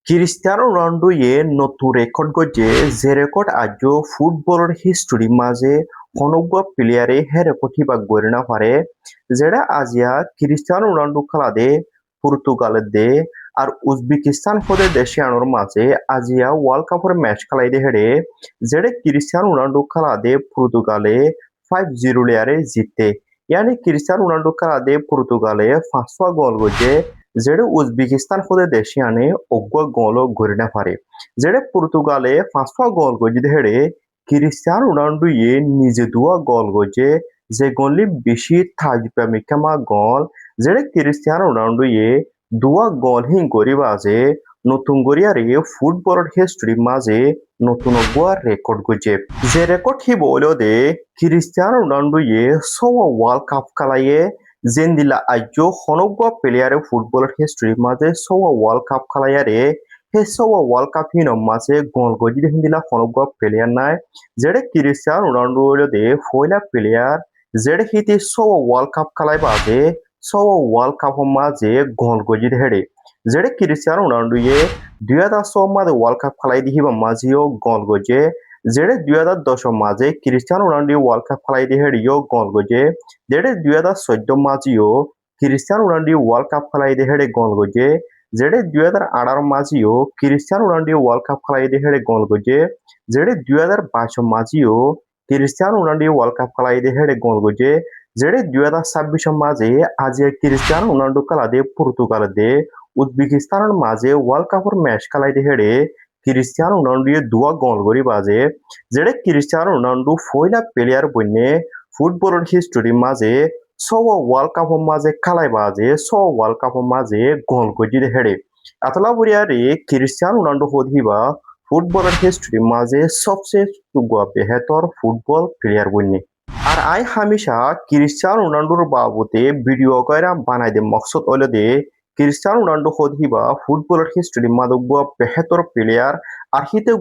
Cristiano Ronaldo নতুন record গড়ছে যে record আজও ফুটবলের হিস্টোরি মাঝে অনগ্য প্লেয়ারে হে রেকর্ড হিবা গড়ে না পারে যেটা আজিয়া ক্রিস্টিয়ানো রোনাল্ডো খেলা দে পর্তুগালের দে আর উজবেকিস্তান হতে দেশে আনোর মাঝে আজিয়া ওয়ার্ল্ড কাপের ম্যাচ খেলাই দে হেরে যেটা ক্রিস্টিয়ানো রোনাল্ডো খেলা দে পর্তুগালে 5-0 লেয়ারে জিততে यानी क्रिस्टियानो रोनाल्डो খেলা দে পর্তুগালে 500 গোল গড়ছে যেটা উজবেকিস্তান হতে দেশে আনে অজ্ঞ গোল গড়ে না পারে যেটা পর্তুগালে 500 গোল গড়ছে হেরে ক্রিস্টিয়ানো রোনাল্ডো নিজে দুয়া গোল গড়ছে যে গোলি বেশি থাকবে মিকামা গোল যেটা ক্রিস্টিয়ানো রোনাল্ডো দুয়া গোল হি গড়িবা যে নতুন গড়িয়ারে ফুটবলের হিস্ট্রি মাঝে নতুন অগুয়া রেকর্ড গড়ছে যে রেকর্ড হি বলো দে ক্রিস্টিয়ানো রোনাল্ডো সব ওয়ার্ল্ড কাপ খেলায়ে জেন্দিলা আজও হনগ্য প্লেয়ারে ফুটবলের হিস্ট্রি মাঝে সব ওয়ার্ল্ড কাপ খেলায়ারে হে সব ওয়ার্ল্ড কাপ হিন মাঝে গোল গজি হিন্দিলা হনগ্য প্লেয়ার নাই যেটা ক্রিস্টিয়ানো রোনাল্ডো দে ফয়লা প্লেয়ার যেটা হিতে সব ওয়ার্ল্ড কাপ খেলায় বাজে সব ওয়ার্ল্ড কাপ মাঝে গোল গজি হেরে যেটা ক্রিস্টিয়ানো রোনাল্ডো 2006 মাঝে ওয়ার্ল্ড কাপ খেলাই দিহিবা মাঝেও গোল গজে যেটা 2010 মাঝে ক্রিস্টিয়ানো রোনাল্ডো ওয়ার্ল্ড কাপ খেলাই দিয়ে হেরিও গোল গজে যেটা 2014 মাঝেও ক্রিস্টিয়ানো রোনাল্ডো ওয়ার্ল্ড কাপ খেলাই দিয়ে হেরে গোল গজে যেটা 2018 মাঝেও ক্রিস্টিয়ানো রোনাল্ডো ওয়ার্ল্ড কাপ খেলাই দিয়ে হেরে গোল গজে যেটা 2022 মাঝেও ক্রিস্টিয়ানো রোনাল্ডো ওয়ার্ল্ড কাপ খেলাই দিয়ে হেরে গোল গজে যেটা 2026 মাঝে আজি ক্রিস্টিয়ানো রোনাল্ডো খেলা দিয়ে পর্তুগাল দে উজবেকিস্তানের মাঝে ওয়ার্ল্ড কাপের ম্যাচ খেলাই দিয়ে হেরে ক্রিস্টিয়ানো রোনাল্ডো দুয়া গোল গড়ি বাজে যেটা ক্রিস্টিয়ানো রোনাল্ডো ফয়লা প্লেয়ার বন্যে ফুটবলের হিস্টোরি মাঝে সব ওয়ার্ল্ড কাপের মাঝে খেলাই বাজে সব ওয়ার্ল্ড কাপের মাঝে গোল গড়ি হেরে আতলা বরিয়ারে ক্রিস্টিয়ানো রোনাল্ডো হদিবা ফুটবলের হিস্টোরি মাঝে সবচেয়ে বেহতর ফুটবল প্লেয়ার বন্যে আর আই হামেশা ক্রিস্টিয়ানো রোনাল্ডোর বাবুতে ভিডিও কইরা বানাই দে মকসদ হলো দে ক্রিস্টিয়ানো রোনাল্ডো হদিবা ফুটবলের হিস্টোরি মাঝে বেহতর প্লেয়ার আর হিতে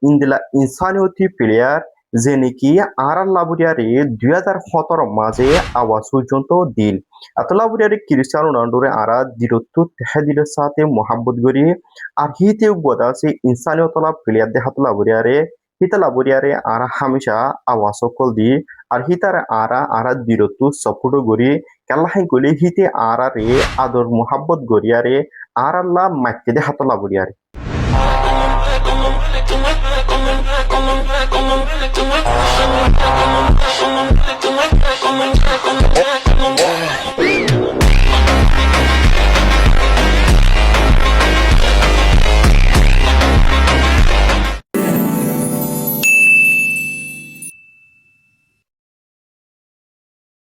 ইন্দিলা ইনসানিয়তি প্লেয়ার যে নাকি আর লাবুরিয়ারে 2017 মাঝে আওয়াজ পর্যন্ত দিল আতলাবুরিয়ারে ক্রিস্টিয়ানো রোনাল্ডোরে আরা দিরত্ব তেহাদিলের সাথে মোহাব্বত করি আর হিতে গোদা সে ইনসানিয়তলা প্লেয়ার দে হাতলাবুরিয়ারে হিতালাবুরিয়ারে আরা হামেশা আওয়াজ সকল দি আর হিতার আরা দিরত্ব সপোর্ট করি কেলাহাই গলি হিতে আরা রে আদর মোহাব্বত গরিয়ারে আর আল্লাহ মাইকে দে হাতলাবুরিয়ারে Come on,